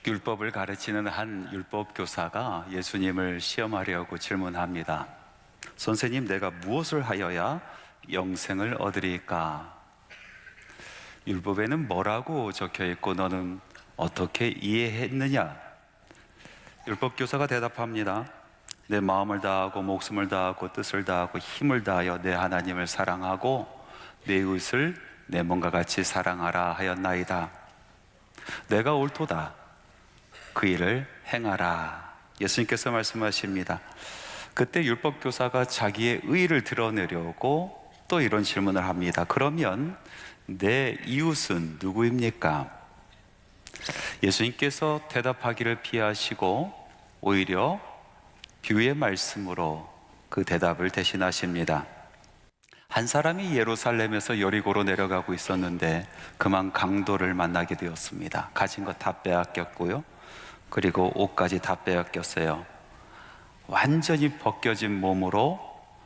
율법을 가르치는 한 율법 교사가 예수님을 시험하려고 질문합니다. 선생님, 내가 무엇을 하여야 영생을 얻으리까? 율법에는 뭐라고 적혀 있고 너는 어떻게 이해했느냐? 율법 교사가 대답합니다. 내 마음을 다하고 목숨을 다하고 뜻을 다하고 힘을 다하여 내 하나님을 사랑하고 내 이웃을 내 몸과 같이 사랑하라 하였나이다. 내가 옳도다. 그 일을 행하라. 예수님께서 말씀하십니다. 그때 율법 교사가 자기의 의의를 드러내려고 또 이런 질문을 합니다. 그러면 내 이웃은 누구입니까? 예수님께서 대답하기를 피하시고 오히려 비유의 말씀으로 그 대답을 대신하십니다. 한 사람이 예루살렘에서 여리고로 내려가고 있었는데 그만 강도를 만나게 되었습니다. 가진 것 다 빼앗겼고요, 그리고 옷까지 다 빼앗겼어요. 완전히 벗겨진 몸으로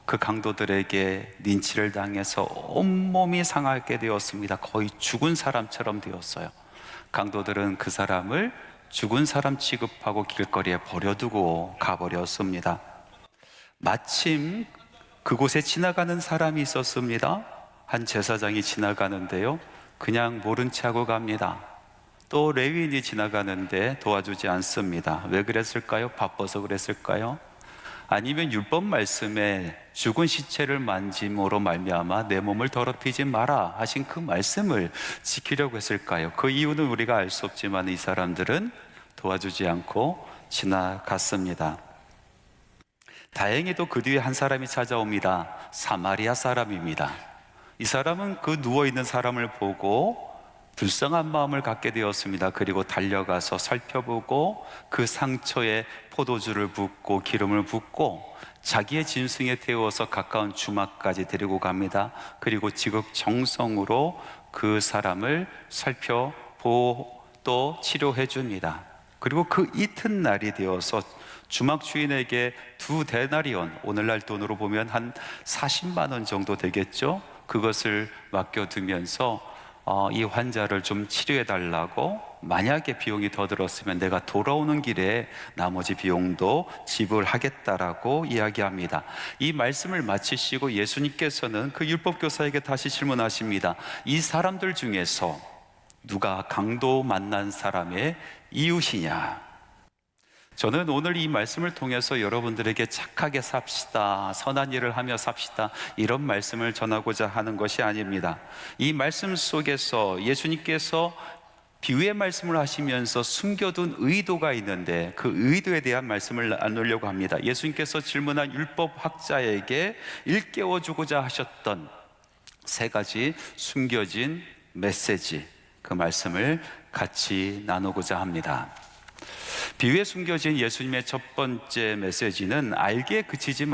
그 강도들에게 린치를 당해서 온몸이 상하게 되었습니다. 거의 죽은 사람처럼 되었어요. 강도들은 그 사람을 죽은 사람 취급하고 길거리에 버려두고 가버렸습니다. 마침 그곳에 지나가는 사람이 있었습니다. 한 제사장이 지나가는데요, 그냥 모른 채 하고 갑니다. 또 레위인이 지나가는데 도와주지 않습니다. 왜 그랬을까요? 바빠서 그랬을까요? 아니면 율법 말씀에 죽은 시체를 만짐으로 말미암아 내 몸을 더럽히지 마라 하신 그 말씀을 지키려고 했을까요? 그 이유는 우리가 알 수 없지만 이 사람들은 도와주지 않고 지나갔습니다. 다행히도 그 뒤에 한 사람이 찾아옵니다. 사마리아 사람입니다. 이 사람은 그 누워있는 사람을 보고 불쌍한 마음을 갖게 되었습니다. 그리고 달려가서 살펴보고 그 상처에 포도주를 붓고 기름을 붓고 자기의 짐승에 태워서 가까운 주막까지 데리고 갑니다. 그리고 지극정성으로 그 사람을 살펴보고 또 치료해 줍니다. 그리고 그 이튿날이 되어서 주막 주인에게 2데나리온, 오늘날 돈으로 보면 한 40만 원 정도 되겠죠? 그것을 맡겨두면서 이 환자를 좀 치료해 달라고, 만약에 비용이 더 들었으면 내가 돌아오는 길에 나머지 비용도 지불하겠다라고 이야기합니다. 이 말씀을 마치시고 예수님께서는 그 율법교사에게 다시 질문하십니다. 이 사람들 중에서 누가 강도 만난 사람의 이웃이냐? 저는 오늘 이 말씀을 통해서 여러분들에게 착하게 삽시다, 선한 일을 하며 삽시다, 이런 말씀을 전하고자 하는 것이 아닙니다. 이 말씀 속에서 예수님께서 비유의 말씀을 하시면서 숨겨둔 의도가 있는데 그 의도에 대한 말씀을 나누려고 합니다. 예수님께서 질문한 율법학자에게 일깨워주고자 하셨던 3가지 숨겨진 메시지, 그 말씀을 같이 나누고자 합니다. 비유에 숨겨진 예수님의 첫 번째 메시지는 알기에 그치지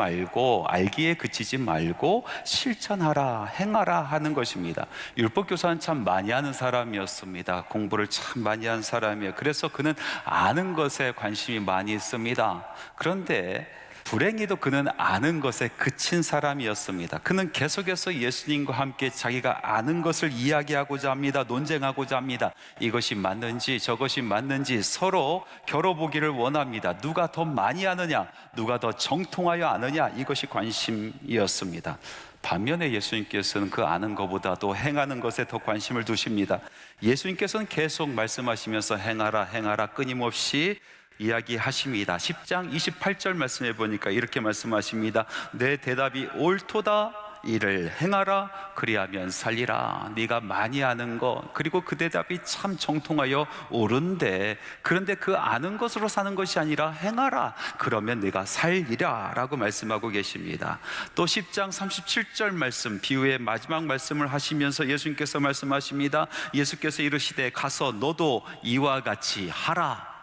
말고 실천하라, 행하라 하는 것입니다. 율법교사는 참 많이 하는 사람이었습니다. 공부를 참 많이 한 사람이에요. 그래서 그는 아는 것에 관심이 많이 있습니다. 그런데 불행히도 그는 아는 것에 그친 사람이었습니다. 그는 계속해서 예수님과 함께 자기가 아는 것을 이야기하고자 합니다. 논쟁하고자 합니다. 이것이 맞는지 저것이 맞는지 서로 겨뤄보기를 원합니다. 누가 더 많이 아느냐, 누가 더 정통하여 아느냐, 이것이 관심이었습니다. 반면에 예수님께서는 그 아는 것보다도 행하는 것에 더 관심을 두십니다. 예수님께서는 계속 말씀하시면서 행하라 끊임없이 이야기하십니다. 10장 28절 말씀해 보니까 이렇게 말씀하십니다. 내 대답이 옳도다. 이를 행하라. 그리하면 살리라. 네가 많이 아는 것, 그리고 그 대답이 참 정통하여 옳은데, 그런데 그 아는 것으로 사는 것이 아니라 행하라. 그러면 네가 살리라 라고 말씀하고 계십니다. 또 10장 37절 말씀, 비유의 마지막 말씀을 하시면서 예수님께서 말씀하십니다. 예수께서 이르시되 가서 너도 이와 같이 하라,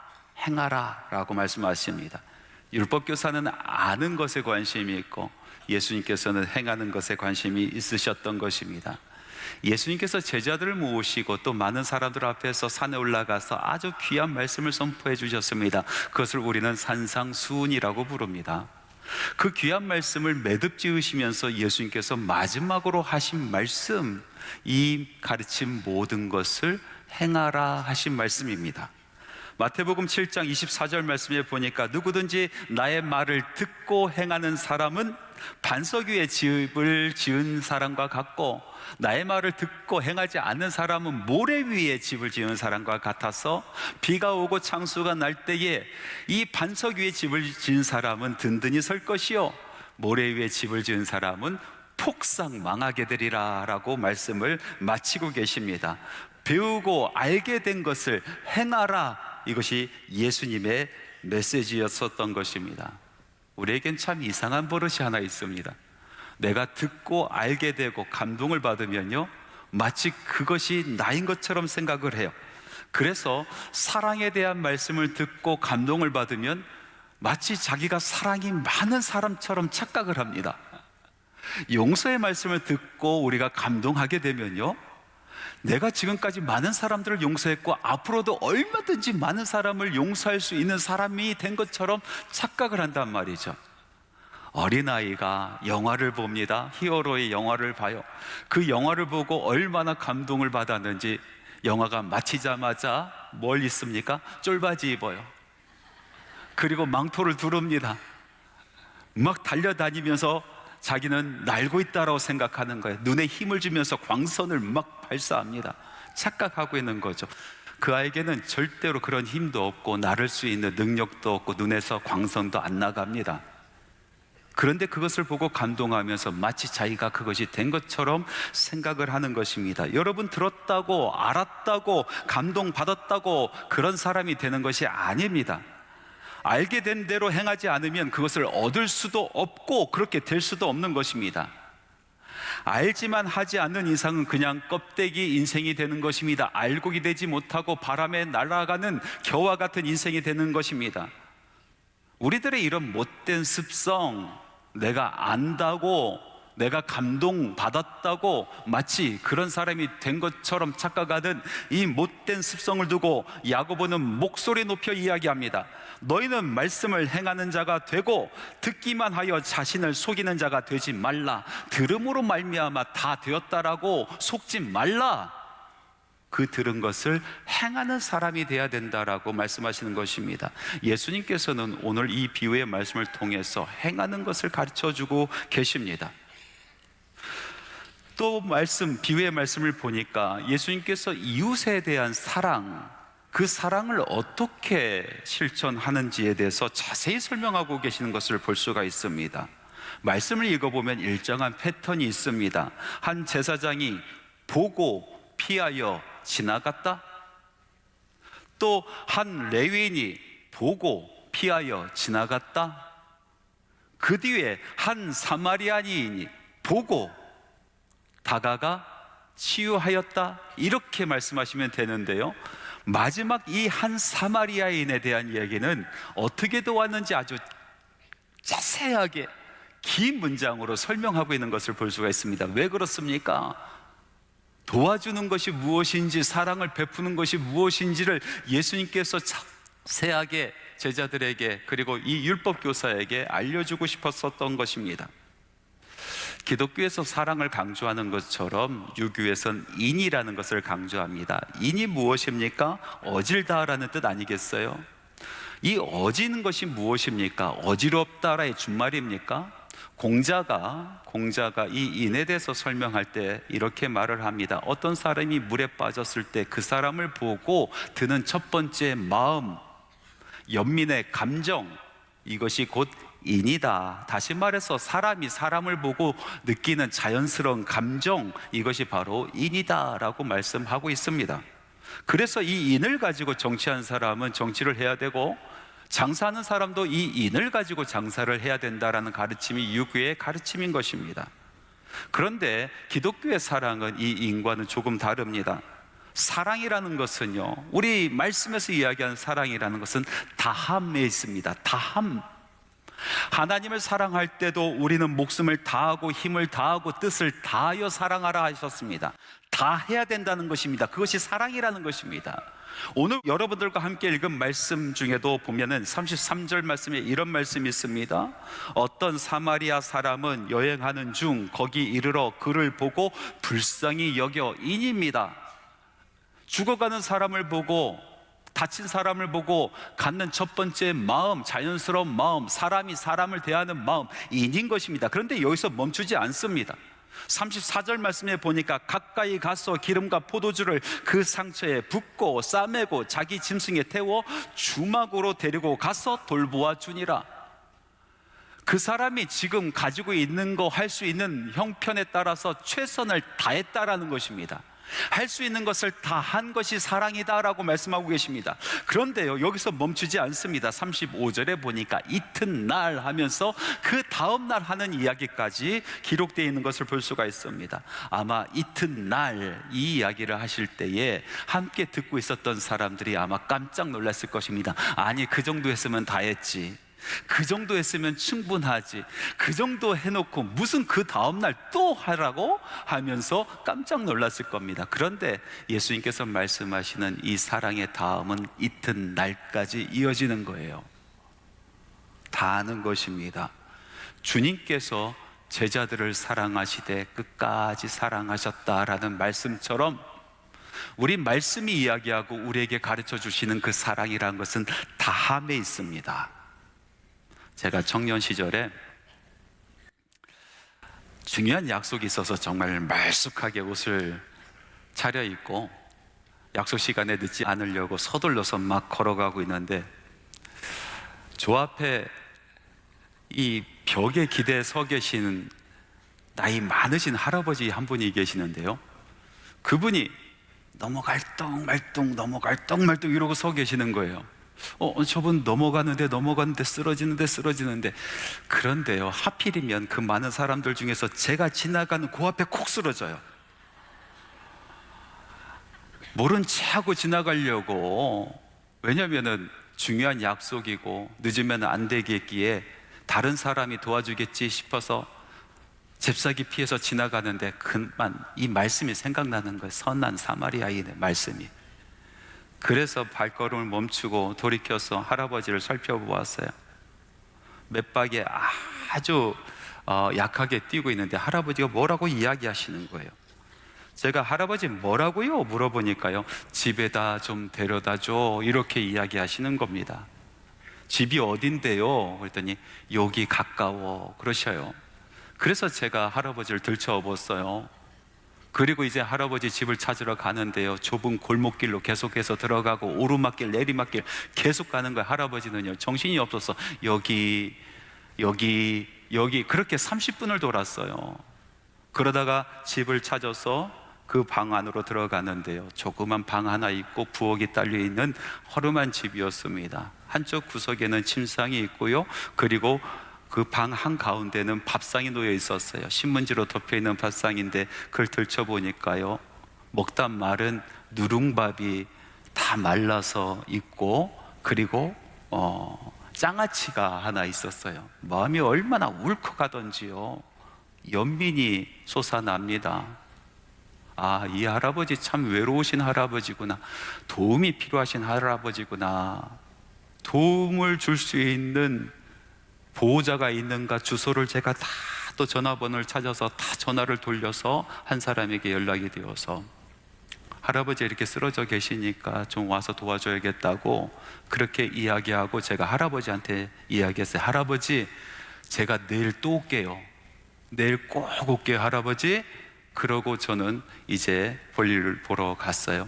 행하라 라고 말씀하십니다. 율법교사는 아는 것에 관심이 있고 예수님께서는 행하는 것에 관심이 있으셨던 것입니다. 예수님께서 제자들을 모으시고 또 많은 사람들 앞에서 산에 올라가서 아주 귀한 말씀을 선포해 주셨습니다. 그것을 우리는 산상수훈이라고 부릅니다. 그 귀한 말씀을 매듭 지으시면서 예수님께서 마지막으로 하신 말씀, 이 가르친 모든 것을 행하라 하신 말씀입니다. 마태복음 7장 24절 말씀에 보니까 누구든지 나의 말을 듣고 행하는 사람은 반석 위에 집을 지은 사람과 같고, 나의 말을 듣고 행하지 않는 사람은 모래 위에 집을 지은 사람과 같아서 비가 오고 창수가 날 때에 이 반석 위에 집을 지은 사람은 든든히 설 것이요 모래 위에 집을 지은 사람은 폭삭 망하게 되리라 라고 말씀을 마치고 계십니다. 배우고 알게 된 것을 행하라, 이것이 예수님의 메시지였었던 것입니다. 우리에겐 참 이상한 버릇이 하나 있습니다. 내가 듣고 알게 되고 감동을 받으면요, 마치 그것이 나인 것처럼 생각을 해요. 그래서 사랑에 대한 말씀을 듣고 감동을 받으면 마치 자기가 사랑이 많은 사람처럼 착각을 합니다. 용서의 말씀을 듣고 우리가 감동하게 되면요, 내가 지금까지 많은 사람들을 용서했고 앞으로도 얼마든지 많은 사람을 용서할 수 있는 사람이 된 것처럼 착각을 한단 말이죠. 어린아이가 영화를 봅니다. 히어로의 영화를 봐요. 그 영화를 보고 얼마나 감동을 받았는지 영화가 마치자마자 뭘 입습니까? 쫄바지 입어요. 그리고 망토를 두릅니다. 막 달려다니면서 자기는 날고 있다라고 생각하는 거예요. 눈에 힘을 주면서 광선을 막 발사합니다. 착각하고 있는 거죠. 그 아이에게는 절대로 그런 힘도 없고 나를 수 있는 능력도 없고 눈에서 광선도 안 나갑니다. 그런데 그것을 보고 감동하면서 마치 자기가 그것이 된 것처럼 생각을 하는 것입니다. 여러분, 들었다고 알았다고 감동받았다고 그런 사람이 되는 것이 아닙니다. 알게 된 대로 행하지 않으면 그것을 얻을 수도 없고 그렇게 될 수도 없는 것입니다. 알지만 하지 않는 이상은 그냥 껍데기 인생이 되는 것입니다. 알곡이 되지 못하고 바람에 날아가는 겨와 같은 인생이 되는 것입니다. 우리들의 이런 못된 습성, 내가 안다고, 내가 감동받았다고 마치 그런 사람이 된 것처럼 착각하는 이 못된 습성을 두고 야고보는 목소리 높여 이야기합니다. 너희는 말씀을 행하는 자가 되고 듣기만 하여 자신을 속이는 자가 되지 말라. 들음으로 말미암아 다 되었다라고 속지 말라. 그 들은 것을 행하는 사람이 돼야 된다라고 말씀하시는 것입니다. 예수님께서는 오늘 이 비유의 말씀을 통해서 행하는 것을 가르쳐주고 계십니다. 또 비유의 말씀을 보니까 예수님께서 이웃에 대한 사랑, 그 사랑을 어떻게 실천하는지에 대해서 자세히 설명하고 계시는 것을 볼 수가 있습니다. 말씀을 읽어보면 일정한 패턴이 있습니다. 한 제사장이 보고 피하여 지나갔다. 또 한 레위인이 보고 피하여 지나갔다. 그 뒤에 한 사마리아인이 보고 다가가 치유하였다. 이렇게 말씀하시면 되는데요, 마지막 이 한 사마리아인에 대한 이야기는 어떻게 도왔는지 아주 자세하게 긴 문장으로 설명하고 있는 것을 볼 수가 있습니다. 왜 그렇습니까? 도와주는 것이 무엇인지, 사랑을 베푸는 것이 무엇인지를 예수님께서 자세하게 제자들에게, 그리고 이 율법교사에게 알려주고 싶었었던 것입니다. 기독교에서 사랑을 강조하는 것처럼 유교에선 인이라는 것을 강조합니다. 인이 무엇입니까? 어질다라는 뜻 아니겠어요? 이 어지는 것이 무엇입니까? 어지럽다라의 준말입니까? 공자가 이 인에 대해서 설명할 때 이렇게 말을 합니다. 어떤 사람이 물에 빠졌을 때 그 사람을 보고 드는 첫 번째 마음, 연민의 감정, 이것이 곧 인이다. 다시 말해서 사람이 사람을 보고 느끼는 자연스러운 감정, 이것이 바로 인이다 라고 말씀하고 있습니다. 그래서 이 인을 가지고 정치하는 사람은 정치를 해야 되고, 장사하는 사람도 이 인을 가지고 장사를 해야 된다라는 가르침이 유교의 가르침인 것입니다. 그런데 기독교의 사랑은 이 인과는 조금 다릅니다. 사랑이라는 것은요, 우리 말씀에서 이야기하는 사랑이라는 것은 다함에 있습니다. 다함. 하나님을 사랑할 때도 우리는 목숨을 다하고 힘을 다하고 뜻을 다하여 사랑하라 하셨습니다. 다 해야 된다는 것입니다. 그것이 사랑이라는 것입니다. 오늘 여러분들과 함께 읽은 말씀 중에도 보면은 33절 말씀에 이런 말씀이 있습니다. 어떤 사마리아 사람은 여행하는 중 거기 이르러 그를 보고 불쌍히 여겨 인입니다. 죽어가는 사람을 보고 다친 사람을 보고 갖는 첫 번째 마음, 자연스러운 마음, 사람이 사람을 대하는 마음, 인인 것입니다. 그런데 여기서 멈추지 않습니다. 34절 말씀에 보니까 가까이 가서 기름과 포도주를 그 상처에 붓고 싸매고 자기 짐승에 태워 주막으로 데리고 가서 돌보아 주니라. 그 사람이 지금 가지고 있는 거 할 수 있는 형편에 따라서 최선을 다했다라는 것입니다. 할 수 있는 것을 다 한 것이 사랑이다라고 말씀하고 계십니다. 그런데요, 여기서 멈추지 않습니다. 35절에 보니까 이튿날 하면서 그 다음날 하는 이야기까지 기록되어 있는 것을 볼 수가 있습니다. 아마 이튿날 이 이야기를 하실 때에 함께 듣고 있었던 사람들이 아마 깜짝 놀랐을 것입니다. 아니, 그 정도 했으면 다 했지, 그 정도 했으면 충분하지, 그 정도 해놓고 무슨 그 다음날 또 하라고 하면서 깜짝 놀랐을 겁니다. 그런데 예수님께서 말씀하시는 이 사랑의 다음은 이튿날까지 이어지는 거예요. 다 아는 것입니다. 주님께서 제자들을 사랑하시되 끝까지 사랑하셨다라는 말씀처럼 우리 말씀이 이야기하고 우리에게 가르쳐 주시는 그 사랑이라는 것은 다함에 있습니다. 제가 청년 시절에 중요한 약속이 있어서 정말 말쑥하게 옷을 차려입고 약속 시간에 늦지 않으려고 서둘러서 막 걸어가고 있는데, 저 앞에 이 벽에 기대에 서 계신 나이 많으신 할아버지 한 분이 계시는데요, 그분이 넘어갈떡 말떡 이러고 서 계시는 거예요. 저분 넘어가는데 쓰러지는데. 그런데요, 하필이면 그 많은 사람들 중에서 제가 지나가는 그 앞에 콕 쓰러져요. 모른 체 하고 지나가려고, 왜냐면은 중요한 약속이고 늦으면 안 되겠기에 다른 사람이 도와주겠지 싶어서 잽싸게 피해서 지나가는데, 그만 이 말씀이 생각나는 거예요. 선한 사마리아인의 말씀이. 그래서 발걸음을 멈추고 돌이켜서 할아버지를 살펴보았어요. 몇 박에 아주 약하게 뛰고 있는데 할아버지가 뭐라고 이야기하시는 거예요. 제가 할아버지 뭐라고요? 물어보니까요, 집에다 좀 데려다 줘, 이렇게 이야기하시는 겁니다. 집이 어딘데요? 그랬더니 여기 가까워 그러셔요. 그래서 제가 할아버지를 들쳐업었어요. 그리고 이제 할아버지 집을 찾으러 가는데요, 좁은 골목길로 계속해서 들어가고 오르막길 내리막길 계속 가는 거예요. 할아버지는요, 정신이 없어서 여기 그렇게 30분을 돌았어요. 그러다가 집을 찾아서 그 방 안으로 들어가는데요, 조그만 방 하나 있고 부엌이 딸려있는 허름한 집이었습니다. 한쪽 구석에는 침상이 있고요, 그리고 그 방 한가운데는 밥상이 놓여 있었어요. 신문지로 덮여있는 밥상인데 그걸 들춰보니까요, 먹다 마른 누룽밥이 다 말라서 있고, 그리고 장아찌가 하나 있었어요. 마음이 얼마나 울컥하던지요, 연민이 솟아납니다. 아, 이 할아버지 참 외로우신 할아버지구나, 도움이 필요하신 할아버지구나, 도움을 줄 수 있는 보호자가 있는가, 주소를 제가 다 또 전화번호를 찾아서 다 전화를 돌려서 한 사람에게 연락이 되어서, 할아버지 이렇게 쓰러져 계시니까 좀 와서 도와줘야겠다고 그렇게 이야기하고, 제가 할아버지한테 이야기했어요. 할아버지, 제가 내일 또 올게요. 내일 꼭 올게요, 할아버지. 그러고 저는 이제 볼일을 보러 갔어요.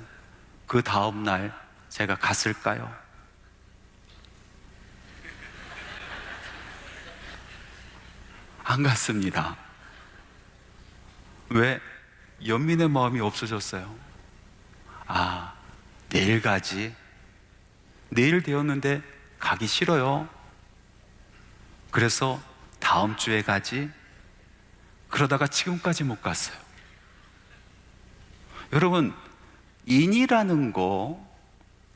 그 다음 날 제가 갔을까요? 안 갔습니다. 왜? 연민의 마음이 없어졌어요. 아, 내일 가지. 내일 되었는데 가기 싫어요. 그래서 다음 주에 가지. 그러다가 지금까지 못 갔어요. 여러분, 인이라는 거,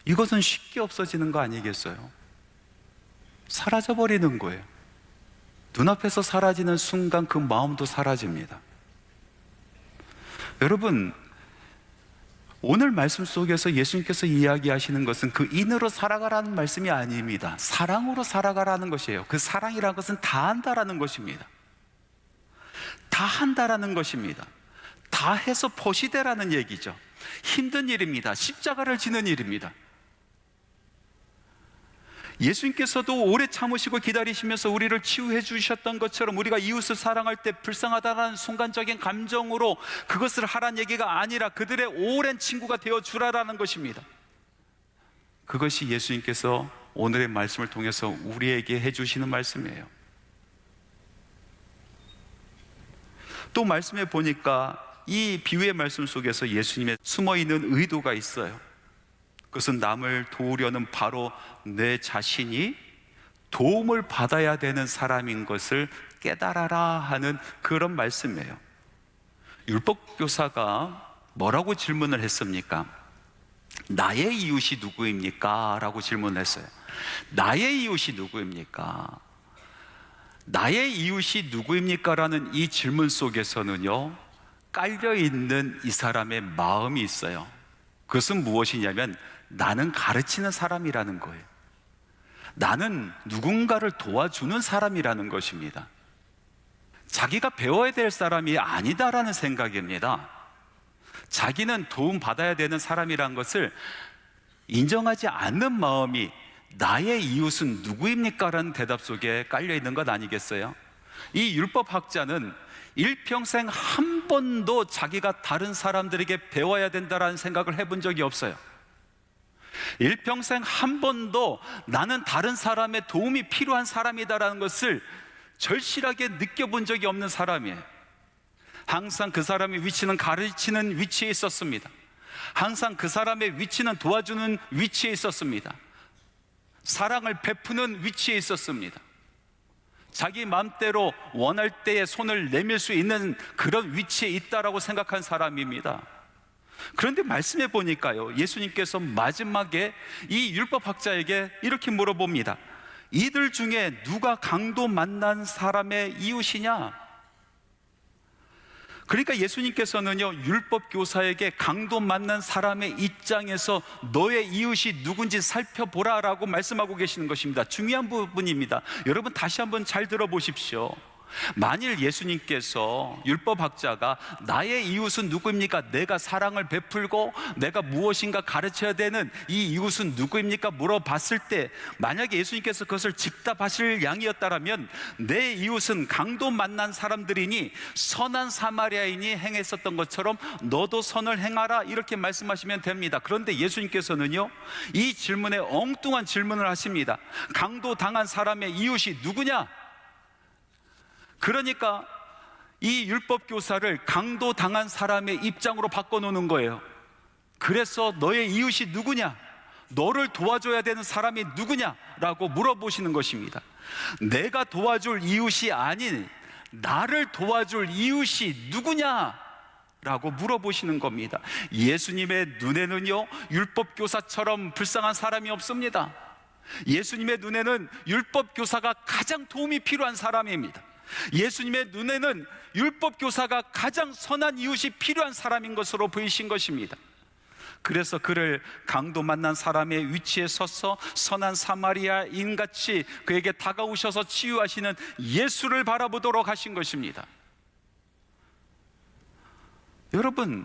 이것은 쉽게 없어지는 거 아니겠어요? 사라져버리는 거예요. 눈앞에서 사라지는 순간 그 마음도 사라집니다. 여러분, 오늘 말씀 속에서 예수님께서 이야기하시는 것은 그 인으로 살아가라는 말씀이 아닙니다. 사랑으로 살아가라는 것이에요. 그 사랑이라는 것은 다 한다라는 것입니다. 다 한다라는 것입니다. 다 해서 포시되라는 얘기죠. 힘든 일입니다. 십자가를 지는 일입니다. 예수님께서도 오래 참으시고 기다리시면서 우리를 치유해 주셨던 것처럼 우리가 이웃을 사랑할 때 불쌍하다는 순간적인 감정으로 그것을 하라는 얘기가 아니라 그들의 오랜 친구가 되어 주라라는 것입니다. 그것이 예수님께서 오늘의 말씀을 통해서 우리에게 해주시는 말씀이에요. 또 말씀해 보니까 이 비유의 말씀 속에서 예수님의 숨어있는 의도가 있어요. 그것은 남을 도우려는 바로 내 자신이 도움을 받아야 되는 사람인 것을 깨달아라 하는 그런 말씀이에요. 율법교사가 뭐라고 질문을 했습니까? 나의 이웃이 누구입니까? 라고 질문했어요. 나의 이웃이 누구입니까? 나의 이웃이 누구입니까? 라는 이 질문 속에서는요, 깔려있는 이 사람의 마음이 있어요. 그것은 무엇이냐면 나는 가르치는 사람이라는 거예요. 나는 누군가를 도와주는 사람이라는 것입니다. 자기가 배워야 될 사람이 아니다라는 생각입니다. 자기는 도움받아야 되는 사람이라는 것을 인정하지 않는 마음이 나의 이웃은 누구입니까? 라는 대답 속에 깔려있는 것 아니겠어요? 이 율법학자는 일평생 한 번도 자기가 다른 사람들에게 배워야 된다라는 생각을 해본 적이 없어요. 일평생 한 번도 나는 다른 사람의 도움이 필요한 사람이다라는 것을 절실하게 느껴본 적이 없는 사람이에요. 항상 그 사람의 위치는 가르치는 위치에 있었습니다. 항상 그 사람의 위치는 도와주는 위치에 있었습니다. 사랑을 베푸는 위치에 있었습니다. 자기 마음대로 원할 때에 손을 내밀 수 있는 그런 위치에 있다라고 생각한 사람입니다. 그런데 말씀해 보니까요, 예수님께서 마지막에 이 율법학자에게 이렇게 물어봅니다. 이들 중에 누가 강도 만난 사람의 이웃이냐? 그러니까 예수님께서는요, 율법교사에게 강도 만난 사람의 입장에서 너의 이웃이 누군지 살펴보라라고 말씀하고 계시는 것입니다. 중요한 부분입니다. 여러분 다시 한번 잘 들어보십시오. 만일 예수님께서 율법학자가 나의 이웃은 누구입니까? 내가 사랑을 베풀고 내가 무엇인가 가르쳐야 되는 이 이웃은 누구입니까? 물어봤을 때 만약에 예수님께서 그것을 즉답하실 양이었다면 내 이웃은 강도 만난 사람들이니 선한 사마리아인이 행했었던 것처럼 너도 선을 행하라 이렇게 말씀하시면 됩니다. 그런데 예수님께서는요, 이 질문에 엉뚱한 질문을 하십니다. 강도 당한 사람의 이웃이 누구냐? 그러니까 이 율법교사를 강도 당한 사람의 입장으로 바꿔놓는 거예요. 그래서 너의 이웃이 누구냐? 너를 도와줘야 되는 사람이 누구냐? 라고 물어보시는 것입니다. 내가 도와줄 이웃이 아닌 나를 도와줄 이웃이 누구냐? 라고 물어보시는 겁니다. 예수님의 눈에는요, 율법교사처럼 불쌍한 사람이 없습니다. 예수님의 눈에는 율법교사가 가장 도움이 필요한 사람입니다. 예수님의 눈에는 율법교사가 가장 선한 이웃이 필요한 사람인 것으로 보이신 것입니다. 그래서 그를 강도 만난 사람의 위치에 서서 선한 사마리아인같이 그에게 다가오셔서 치유하시는 예수를 바라보도록 하신 것입니다. 여러분,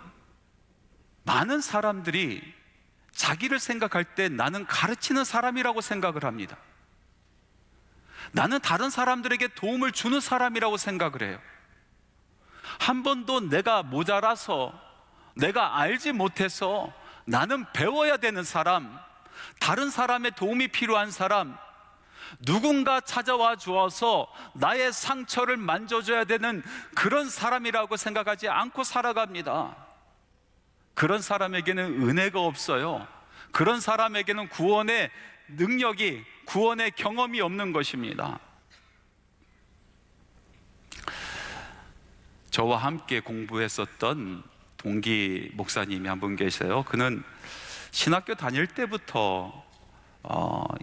많은 사람들이 자기를 생각할 때 나는 가르치는 사람이라고 생각을 합니다. 나는 다른 사람들에게 도움을 주는 사람이라고 생각을 해요. 한 번도 내가 모자라서, 내가 알지 못해서 나는 배워야 되는 사람, 다른 사람의 도움이 필요한 사람, 누군가 찾아와 주어서 나의 상처를 만져줘야 되는 그런 사람이라고 생각하지 않고 살아갑니다. 그런 사람에게는 은혜가 없어요. 그런 사람에게는 구원의 능력이, 구원의 경험이 없는 것입니다. 저와 함께 공부했었던 동기 목사님이 한 분 계세요. 그는 신학교 다닐 때부터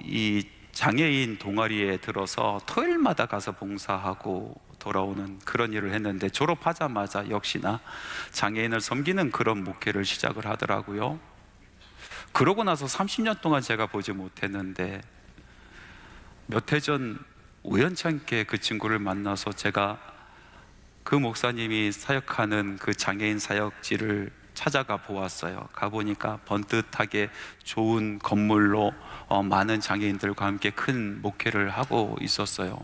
이 장애인 동아리에 들어서 토요일마다 가서 봉사하고 돌아오는 그런 일을 했는데, 졸업하자마자 역시나 장애인을 섬기는 그런 목회를 시작을 하더라고요. 그러고 나서 30년 동안 제가 보지 못했는데 몇 해 전 우연찮게 그 친구를 만나서 제가 그 목사님이 사역하는 그 장애인 사역지를 찾아가 보았어요. 가보니까 번듯하게 좋은 건물로 많은 장애인들과 함께 큰 목회를 하고 있었어요.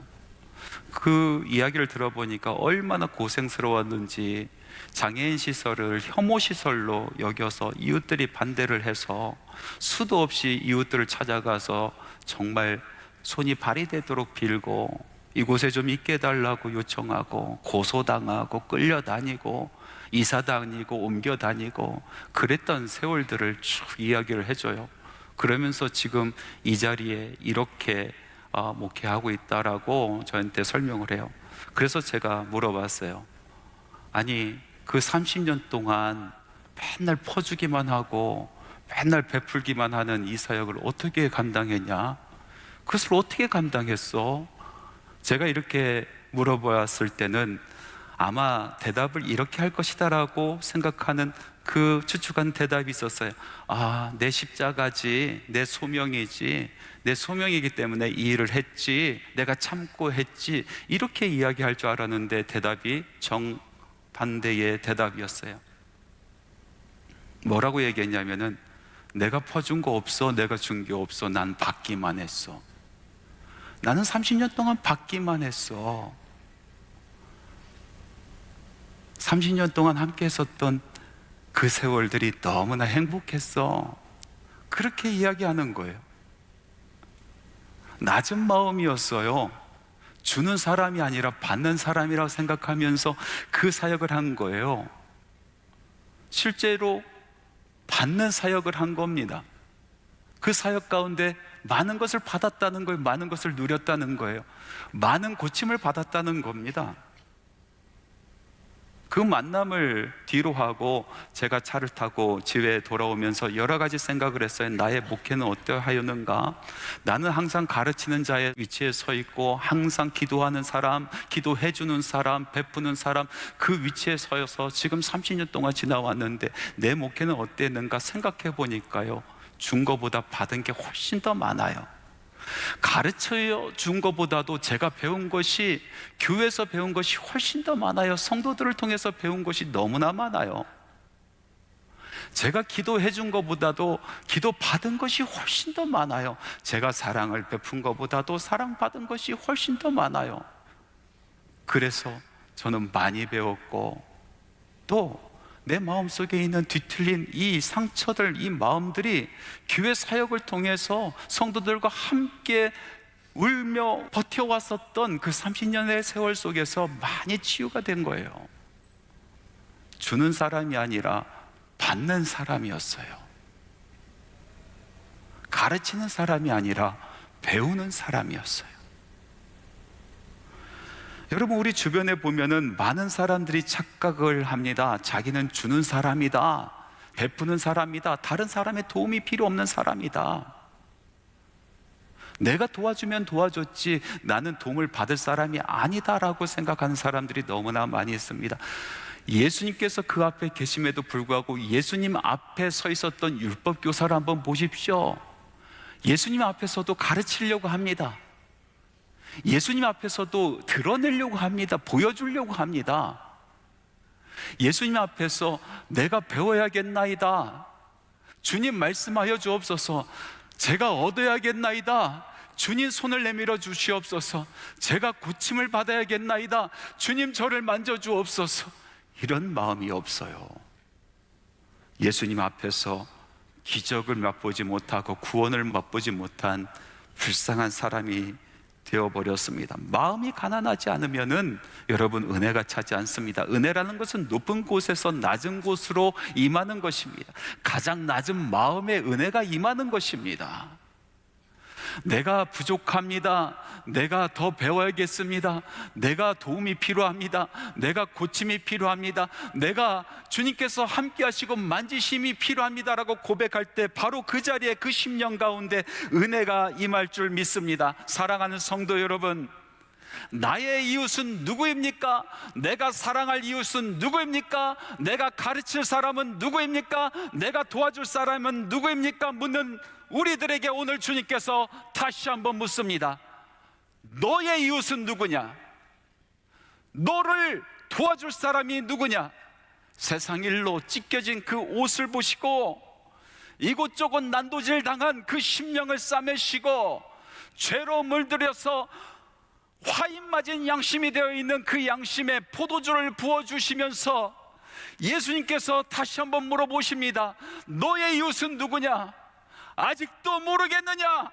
그 이야기를 들어보니까 얼마나 고생스러웠는지, 장애인 시설을 혐오 시설로 여겨서 이웃들이 반대를 해서 수도 없이 이웃들을 찾아가서 정말 손이 발이 되도록 빌고 이곳에 좀 있게 해달라고 요청하고 고소당하고 끌려다니고 이사 다니고 옮겨 다니고 그랬던 세월들을 쭉 이야기를 해줘요. 그러면서 지금 이 자리에 이렇게 목회하고 있다라고 저한테 설명을 해요. 그래서 제가 물어봤어요. 아니, 그 30년 동안 맨날 퍼주기만 하고 맨날 베풀기만 하는 이 사역을 어떻게 감당했냐? 그것을 어떻게 감당했어? 제가 이렇게 물어보았을 때는 아마 대답을 이렇게 할 것이다라고 생각하는 그 추측한 대답이 있었어요. 아, 내 십자가지, 내 소명이지, 내 소명이기 때문에 이 일을 했지, 내가 참고 했지, 이렇게 이야기할 줄 알았는데 대답이 정반대의 대답이었어요. 뭐라고 얘기했냐면은, 내가 퍼준 거 없어, 내가 준 게 없어, 난 받기만 했어. 나는 30년 동안 받기만 했어. 30년 동안 함께 했었던 그 세월들이 너무나 행복했어. 그렇게 이야기하는 거예요. 낮은 마음이었어요. 주는 사람이 아니라 받는 사람이라고 생각하면서 그 사역을 한 거예요. 실제로 받는 사역을 한 겁니다. 그 사역 가운데 많은 것을 받았다는 거예요. 많은 것을 누렸다는 거예요. 많은 고침을 받았다는 겁니다. 그 만남을 뒤로 하고 제가 차를 타고 집에 돌아오면서 여러 가지 생각을 했어요. 나의 목회는 어떠하였는가? 나는 항상 가르치는 자의 위치에 서 있고 항상 기도하는 사람, 기도해 주는 사람, 베푸는 사람, 그 위치에 서서 지금 30년 동안 지나왔는데 내 목회는 어땠는가 생각해 보니까요, 준 거보다 받은 게 훨씬 더 많아요. 가르쳐 준 것보다도 제가 배운 것이, 교회에서 배운 것이 훨씬 더 많아요. 성도들을 통해서 배운 것이 너무나 많아요. 제가 기도해 준 것보다도 기도 받은 것이 훨씬 더 많아요. 제가 사랑을 베푼 것보다도 사랑받은 것이 훨씬 더 많아요. 그래서 저는 많이 배웠고, 또 내 마음속에 있는 뒤틀린 이 상처들, 이 마음들이 교회 사역을 통해서 성도들과 함께 울며 버텨왔었던 그 30년의 세월 속에서 많이 치유가 된 거예요. 주는 사람이 아니라 받는 사람이었어요. 가르치는 사람이 아니라 배우는 사람이었어요. 여러분, 우리 주변에 보면은 많은 사람들이 착각을 합니다. 자기는 주는 사람이다, 베푸는 사람이다, 다른 사람의 도움이 필요 없는 사람이다. 내가 도와주면 도와줬지 나는 도움을 받을 사람이 아니다라고 생각하는 사람들이 너무나 많이 있습니다. 예수님께서 그 앞에 계심에도 불구하고 예수님 앞에 서 있었던 율법 교사를 한번 보십시오. 예수님 앞에서도 가르치려고 합니다. 예수님 앞에서도 드러내려고 합니다. 보여주려고 합니다. 예수님 앞에서 내가 배워야겠나이다, 주님 말씀하여 주옵소서, 제가 얻어야겠나이다, 주님 손을 내밀어 주시옵소서, 제가 고침을 받아야겠나이다, 주님 저를 만져주옵소서, 이런 마음이 없어요. 예수님 앞에서 기적을 맛보지 못하고 구원을 맛보지 못한 불쌍한 사람이 되어버렸습니다. 마음이 가난하지 않으면은 여러분, 은혜가 차지 않습니다. 은혜라는 것은 높은 곳에서 낮은 곳으로 임하는 것입니다. 가장 낮은 마음에 은혜가 임하는 것입니다. 내가 부족합니다, 내가 더 배워야겠습니다, 내가 도움이 필요합니다, 내가 고침이 필요합니다, 내가 주님께서 함께 하시고 만지심이 필요합니다라고 고백할 때 바로 그 자리에, 그 심령 가운데 은혜가 임할 줄 믿습니다. 사랑하는 성도 여러분, 나의 이웃은 누구입니까? 내가 사랑할 이웃은 누구입니까? 내가 가르칠 사람은 누구입니까? 내가 도와줄 사람은 누구입니까? 묻는 우리들에게 오늘 주님께서 다시 한번 묻습니다. 너의 이웃은 누구냐? 너를 도와줄 사람이 누구냐? 세상 일로 찢겨진 그 옷을 보시고 이곳저곳 난도질 당한 그 심령을 싸매시고 죄로 물들여서 화인 맞은 양심이 되어 있는 그 양심에 포도주를 부어주시면서 예수님께서 다시 한번 물어보십니다. 너의 이웃은 누구냐? 아직도 모르겠느냐?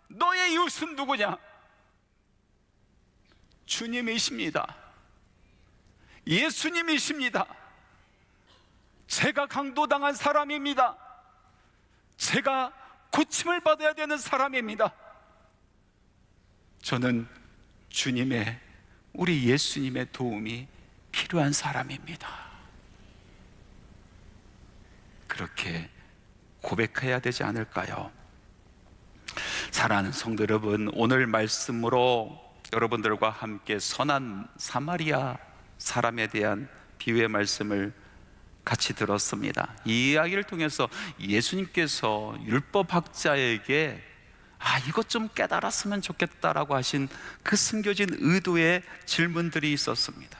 너의 이웃은 누구냐? 주님이십니다. 예수님이십니다. 제가 강도당한 사람입니다. 제가 고침을 받아야 되는 사람입니다. 저는 주님의, 우리 예수님의 도움이 필요한 사람입니다. 그렇게 고백해야 되지 않을까요? 사랑하는 성도 여러분, 오늘 말씀으로 여러분들과 함께 선한 사마리아 사람에 대한 비유의 말씀을 같이 들었습니다. 이 이야기를 통해서 예수님께서 율법학자에게 이것 좀 깨달았으면 좋겠다라고 하신 그 숨겨진 의도의 질문들이 있었습니다.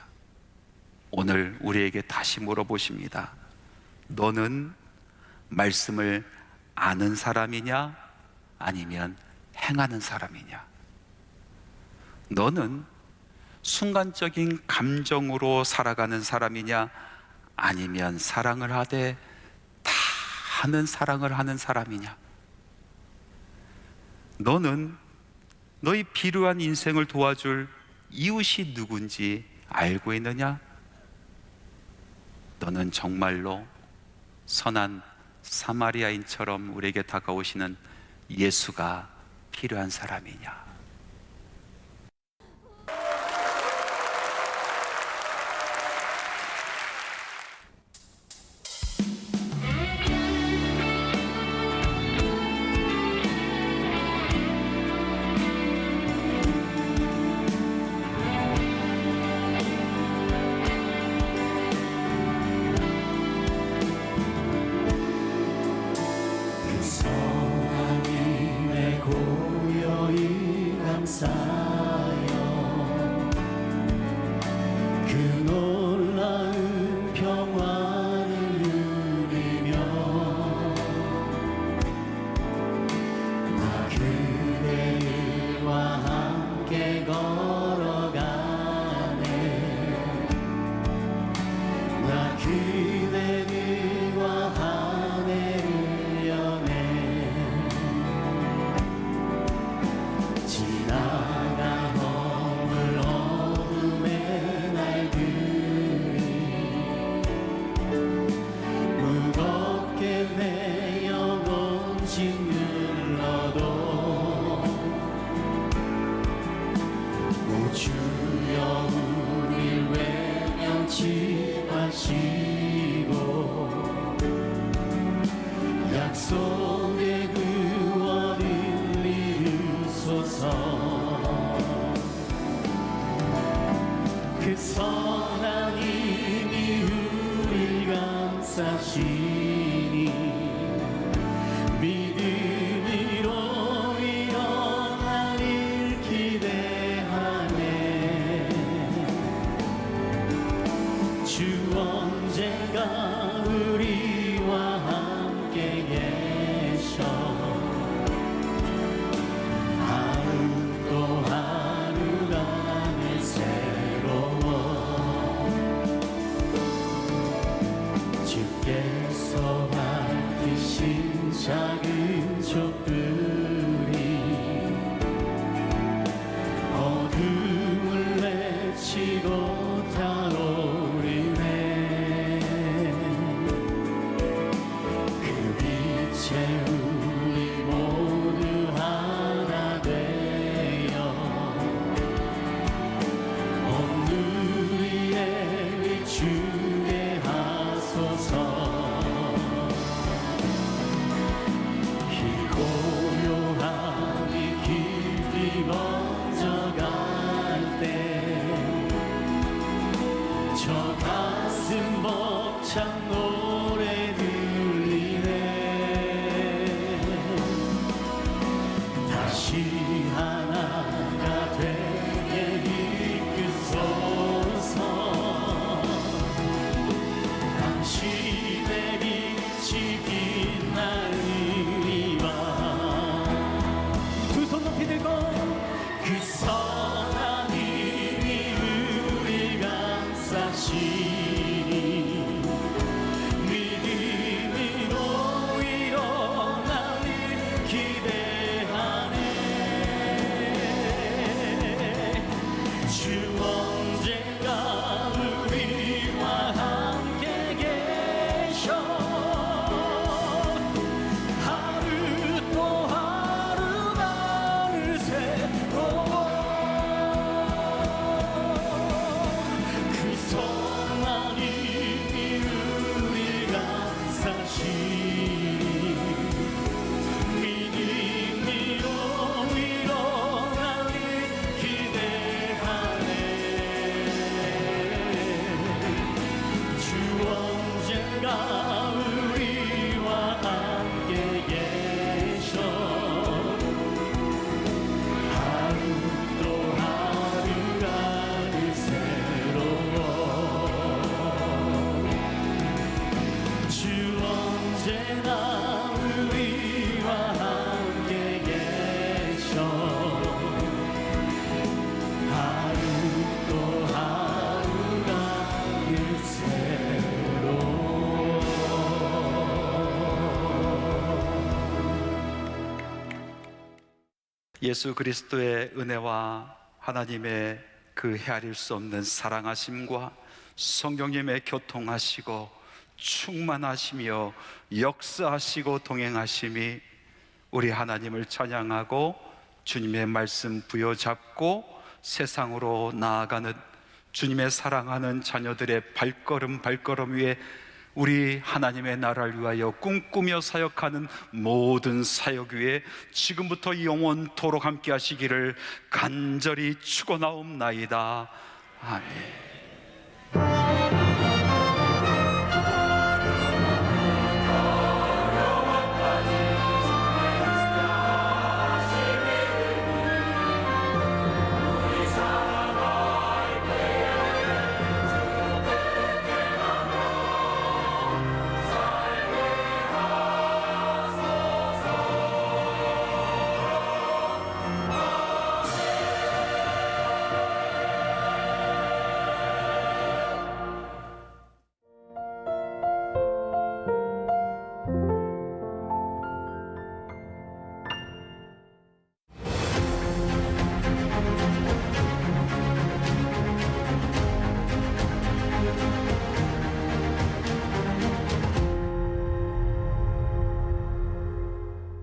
오늘 우리에게 다시 물어보십니다. 너는 말씀을 아는 사람이냐? 아니면 행하는 사람이냐? 너는 순간적인 감정으로 살아가는 사람이냐? 아니면 사랑을 하되 다 하는 사랑을 하는 사람이냐? 너는 너희 필요한 인생을 도와줄 이웃이 누군지 알고 있느냐? 너는 정말로 선한 사마리아인처럼 우리에게 다가오시는 예수가 필요한 사람이냐? 예수 그리스도의 은혜와 하나님의 그 헤아릴 수 없는 사랑하심과 성령님의 교통하시고 충만하시며 역사하시고 동행하심이 우리 하나님을 찬양하고 주님의 말씀 부여잡고 세상으로 나아가는 주님의 사랑하는 자녀들의 발걸음 위에 우리 하나님의 나라를 위하여 꿈꾸며 사역하는 모든 사역 위에 지금부터 영원토록 함께 하시기를 간절히 축원하옵나이다. 아멘.